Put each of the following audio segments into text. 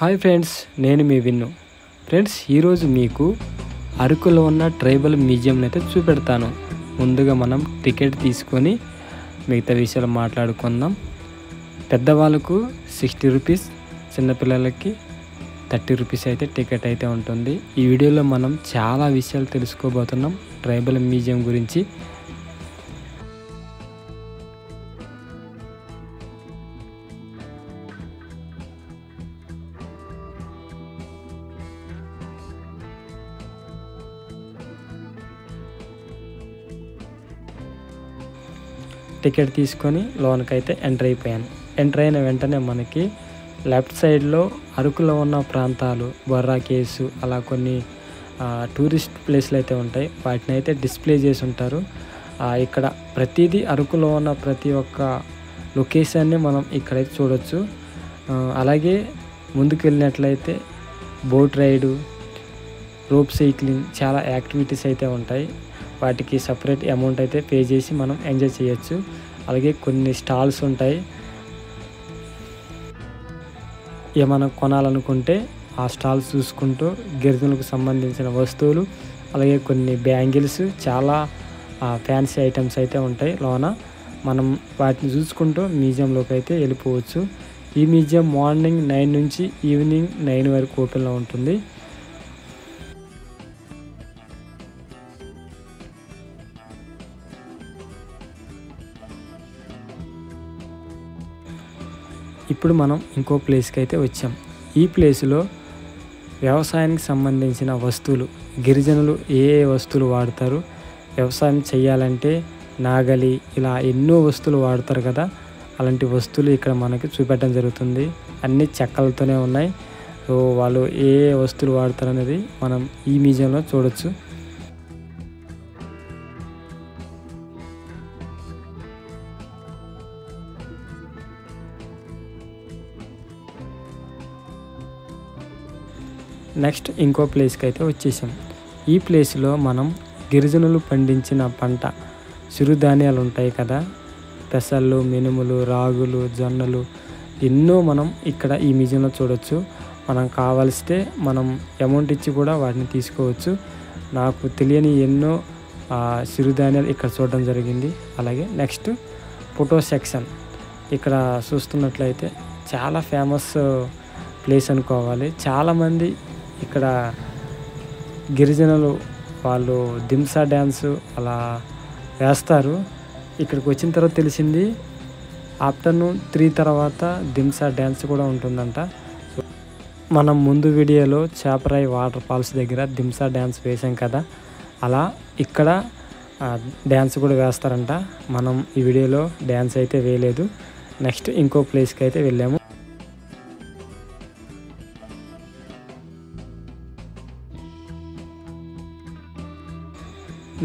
Hi friends, నేను మీ విన్ను. Friends, ఈరోజు మీకు అరకులో ఉన్న ట్రైబల్ మ్యూజియంని అయితే చూపెడతాను. ముందుగా మనం టికెట్ తీసుకొని మిగతా విషయాలు మాట్లాడుకుందాం. పెద్దవాళ్ళకు 60 రూపీస్, చిన్నపిల్లలకి 30 రూపీస్ అయితే టికెట్ అయితే ఉంటుంది. ఈ వీడియోలో మనం చాలా విషయాలు తెలుసుకోబోతున్నాం ట్రైబల్ మ్యూజియం గురించి. టికెట్ తీసుకొని లోనకైతే ఎంటర్ అయిపోయాను. ఎంటర్ అయిన వెంటనే మనకి లెఫ్ట్ సైడ్లో అరకులో ఉన్న ప్రాంతాలు, బొర్రా కేవ్స్, అలా కొన్ని టూరిస్ట్ ప్లేస్లు అయితే ఉంటాయి. వాటిని అయితే డిస్ప్లే చేసి ఉంటారు. ఇక్కడ ప్రతిదీ అరకులో ఉన్న ప్రతి ఒక్క లొకేషన్ని మనం ఇక్కడైతే చూడొచ్చు. అలాగే ముందుకు వెళ్ళినట్లయితే బోట్ రైడు, రోప్ సైక్లింగ్, చాలా యాక్టివిటీస్ అయితే ఉంటాయి. వాటికి సపరేట్ అమౌంట్ అయితే పే చేసి మనం ఎంజాయ్ చేయొచ్చు. అలాగే కొన్ని స్టాల్స్ ఉంటాయి. ఏమైనా కొనాలనుకుంటే ఆ స్టాల్స్ చూసుకుంటూ గిరిజనులకు సంబంధించిన వస్తువులు, అలాగే కొన్ని బ్యాంగిల్స్, చాలా ఫ్యాన్సీ ఐటమ్స్ అయితే ఉంటాయి లోన. మనం వాటిని చూసుకుంటూ మ్యూజియంలోకి అయితే వెళ్ళిపోవచ్చు. ఈ మ్యూజియం మార్నింగ్ 9 నుంచి ఈవినింగ్ 9 వరకు ఓపెన్లో ఉంటుంది. ఇప్పుడు మనం ఇంకో ప్లేస్కి అయితే వచ్చాం. ఈ ప్లేస్లో వ్యవసాయానికి సంబంధించిన వస్తువులు, గిరిజనులు ఏ వస్తువులు వాడతారు, వ్యవసాయం చేయాలంటే నాగలి, ఇలా ఎన్నో వస్తువులు వాడతారు కదా, అలాంటి వస్తువులు ఇక్కడ మనకి చూపెట్టడం జరుగుతుంది. అన్ని చెక్కలతోనే ఉన్నాయి. సో వాళ్ళు ఏ వస్తువులు వాడతారు అనేది మనం ఈ మ్యూజియంలో చూడొచ్చు. నెక్స్ట్ ఇంకో ప్లేస్కి అయితే వచ్చేసాం. ఈ ప్లేస్లో మనం గిరిజనులు పండించిన పంట, చిరుధాన్యాలు ఉంటాయి కదా, పెసళ్ళు, మినుములు, రాగులు, జొన్నలు, ఎన్నో మనం ఇక్కడ ఈ మ్యూజియంలో చూడొచ్చు. మనం కావాల్సితే మనం అమౌంట్ ఇచ్చి కూడా వాటిని తీసుకోవచ్చు. నాకు తెలియని ఎన్నో చిరుధాన్యాలు ఇక్కడ చూడడం జరిగింది. అలాగే నెక్స్ట్ ఫోటో సెక్షన్. ఇక్కడ చూస్తున్నట్లయితే చాలా ఫేమస్ ప్లేస్ అనుకోవాలి. చాలామంది ఇక్కడ గిరిజనులు వాళ్ళు దింసా డ్యాన్సు అలా వేస్తారు. ఇక్కడికి వచ్చిన తర్వాత తెలిసింది ఆఫ్టర్నూన్ 3 తర్వాత డ్యాన్స్ కూడా ఉంటుందంట. సో మనం ముందు వీడియోలో చేపరాయి వాటర్ ఫాల్స్ దగ్గర దింసా డ్యాన్స్ వేసాం కదా, అలా ఇక్కడ డ్యాన్స్ కూడా వేస్తారంట. మనం ఈ వీడియోలో డ్యాన్స్ అయితే వేయలేదు. నెక్స్ట్ ఇంకో ప్లేస్కి అయితే వెళ్ళాము.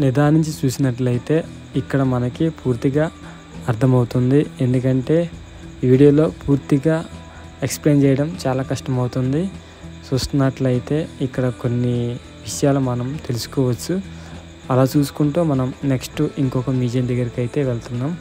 నిదానించి చూసినట్లయితే ఇక్కడ మనకి పూర్తిగా అర్థమవుతుంది. ఎందుకంటే ఈ వీడియోలో పూర్తిగా ఎక్స్ప్లెయిన్ చేయడం చాలా కష్టమవుతుంది. చూస్తున్నట్లయితే ఇక్కడ కొన్ని విషయాలు మనం తెలుసుకోవచ్చు. అలా చూసుకుంటూ మనం నెక్స్ట్ ఇంకొక మ్యూజియం దగ్గరికి అయితే వెళ్తున్నాం.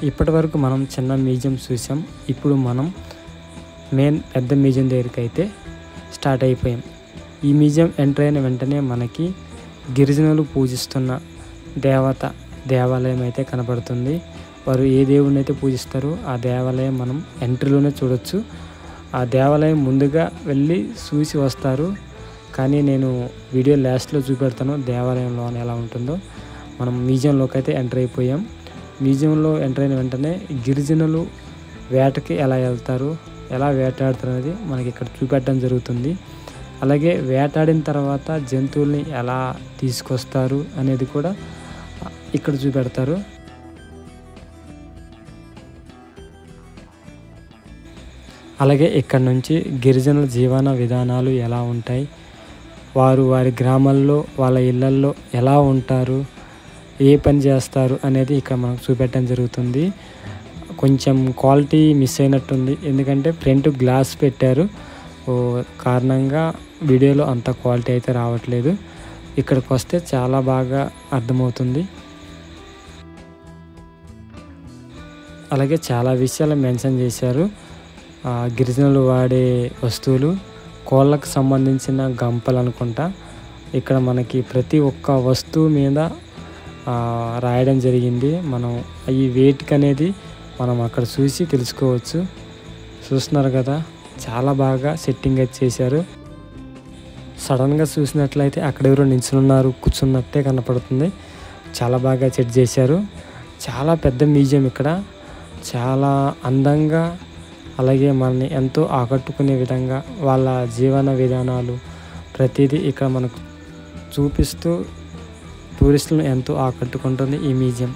ఇప్పటి వరకు మనం చిన్న మ్యూజియం చూసాం. ఇప్పుడు మనం మెయిన్ పెద్ద మ్యూజియం దగ్గరికి అయితే స్టార్ట్ అయిపోయాం. ఈ మ్యూజియం ఎంటర్ అయిన వెంటనే మనకి గిరిజనులు పూజిస్తున్న దేవాలయం అయితే కనబడుతుంది. వారు ఏ దేవుడిని అయితే పూజిస్తారో ఆ దేవాలయం మనం ఎంట్రీలోనే చూడొచ్చు. ఆ దేవాలయం ముందుగా వెళ్ళి చూసి వస్తారు. కానీ నేను వీడియో లాస్ట్లో చూపెడతాను దేవాలయంలో ఎలా ఉంటుందో. మనం మ్యూజియంలోకి అయితే ఎంటర్ అయిపోయాం. మ్యూజియంలో ఎంటర్ అయిన వెంటనే గిరిజనులు వేటకి ఎలా వెళ్తారు, ఎలా వేటాడతారు అనేది మనకి ఇక్కడ చూపెట్టడం జరుగుతుంది. అలాగే వేటాడిన తర్వాత జంతువుల్ని ఎలా తీసుకొస్తారు అనేది కూడా ఇక్కడ చూపెడతారు. అలాగే ఇక్కడ నుంచి గిరిజనుల జీవన విధానాలు ఎలా ఉంటాయి, వారు వారి గ్రామాల్లో వాళ్ళ ఇళ్ళల్లో ఎలా ఉంటారు, ఏ పని చేస్తారు అనేది ఇక్కడ మనకు చూపెట్టడం జరుగుతుంది. కొంచెం క్వాలిటీ మిస్ అయినట్టుంది, ఎందుకంటే ఫ్రంట్ గ్లాస్ పెట్టారు. కారణంగా వీడియోలో అంత క్వాలిటీ అయితే రావట్లేదు. ఇక్కడికి వస్తే చాలా బాగా అర్థమవుతుంది. అలాగే చాలా విషయాలు మెన్షన్ చేశారు. గిరిజనులు వాడే వస్తువులు, కోళ్ళకు సంబంధించిన గంపలు అనుకుంటా. ఇక్కడ మనకి ప్రతి ఒక్క వస్తువు మీద రాయడం జరిగింది. మనం ఈ వెయిట్కి అనేది మనం అక్కడ చూసి తెలుసుకోవచ్చు. చూస్తున్నారు కదా, చాలా బాగా సెట్టింగ్ అయితే చేశారు. సడన్గా చూసినట్లయితే అక్కడ ఎవరో నిల్చున్నారు, కూర్చున్నట్టే కనపడుతుంది. చాలా బాగా సెట్ చేశారు. చాలా పెద్ద మ్యూజియం ఇక్కడ, చాలా అందంగా, అలాగే మనని ఎంతో ఆకట్టుకునే విధంగా వాళ్ళ జీవన విధానాలు ప్రతిదీ ఇక్కడ మనకు చూపిస్తూ టూరిస్టులను ఎంతో ఆకట్టుకుంటుంది ఈ మ్యూజియం.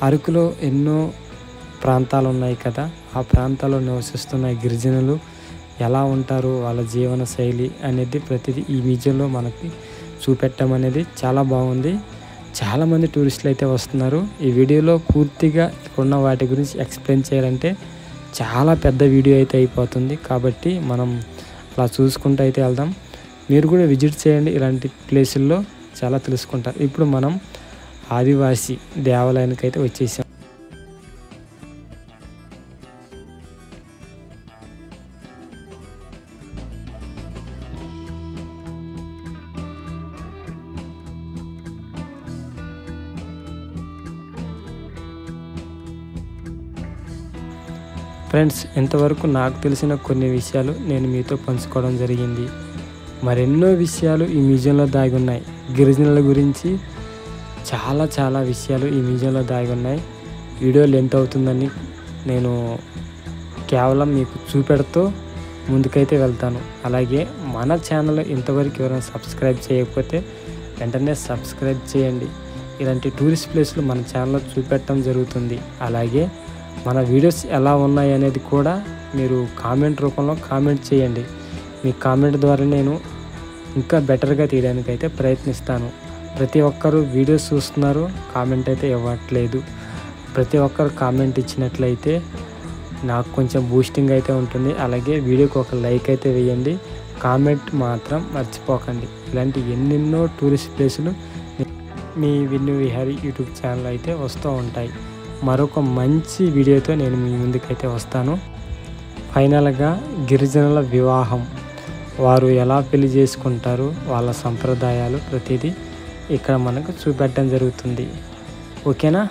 అరకులో ఎన్నో ప్రాంతాలు ఉన్నాయి కదా, ఆ ప్రాంతాల్లో నివసిస్తున్న గిరిజనులు ఎలా ఉంటారు, వాళ్ళ జీవన శైలి అనేది ప్రతిదీ ఈ మ్యూజియంలో మనకి చూపెట్టడం అనేది చాలా బాగుంది. చాలామంది టూరిస్టులు అయితే వస్తున్నారు. ఈ వీడియోలో పూర్తిగా ఇక్కడున్న వాటి గురించి ఎక్స్ప్లెయిన్ చేయాలంటే చాలా పెద్ద వీడియో అయితే అయిపోతుంది. కాబట్టి మనం అలా చూసుకుంటూ అయితే వెళ్దాం. మీరు కూడా విజిట్ చేయండి, ఇలాంటి ప్లేసుల్లో చాలా తెలుసుకుంటారు. ఇప్పుడు మనం ఆదివాసీ దేవాలయానికి అయితే వచ్చేసాం. ఫ్రెండ్స్, ఇంతవరకు నాకు తెలిసిన కొన్ని విషయాలు నేను మీతో పంచుకోవడం జరిగింది. మరెన్నో విషయాలు ఈ మ్యూజియంలో దాగి ఉన్నాయి. గిరిజనుల గురించి చాలా విషయాలు ఈ మ్యూజియంలో దాగి ఉన్నాయి. వీడియో లెంత్ అవుతుందని నేను కేవలం మీకు చూపెడుతూ ముందుకైతే వెళ్తాను. అలాగే మన ఛానల్ ఇంతవరకు ఎవరైనా సబ్స్క్రైబ్ చేయకపోతే వెంటనే సబ్స్క్రైబ్ చేయండి. ఇలాంటి టూరిస్ట్ ప్లేస్లు మన ఛానల్లో చూపెట్టడం జరుగుతుంది. అలాగే మన వీడియోస్ ఎలా ఉన్నాయి అనేది కూడా మీరు కామెంట్ రూపంలో కామెంట్ చేయండి. మీ కామెంట్ ద్వారా నేను ఇంకా బెటర్గా తీయడానికి అయితే ప్రయత్నిస్తాను. ప్రతి ఒక్కరూ వీడియోస్ చూస్తున్నారు, కామెంట్ అయితే ఇవ్వట్లేదు. ప్రతి ఒక్కరు కామెంట్ ఇచ్చినట్లయితే నాకు కొంచెం బూస్టింగ్ అయితే ఉంటుంది. అలాగే వీడియోకి ఒక లైక్ అయితే వేయండి, కామెంట్ మాత్రం మర్చిపోకండి. ఇలాంటి ఎన్నెన్నో టూరిస్ట్ ప్లేసులు మీ విన్ను విహారీ యూట్యూబ్ ఛానల్ అయితే వస్తూ ఉంటాయి. మరొక మంచి వీడియోతో నేను మీ ముందుకైతే వస్తాను. ఫైనల్గా గిరిజనుల వివాహం, వారు ఎలా పెళ్లి చేసుకుంటారు, వాళ్ళ సంప్రదాయాలు ప్రతిదీ ఇక్కడ మనకు చూపెట్టడం జరుగుతుంది. ఓకేనా?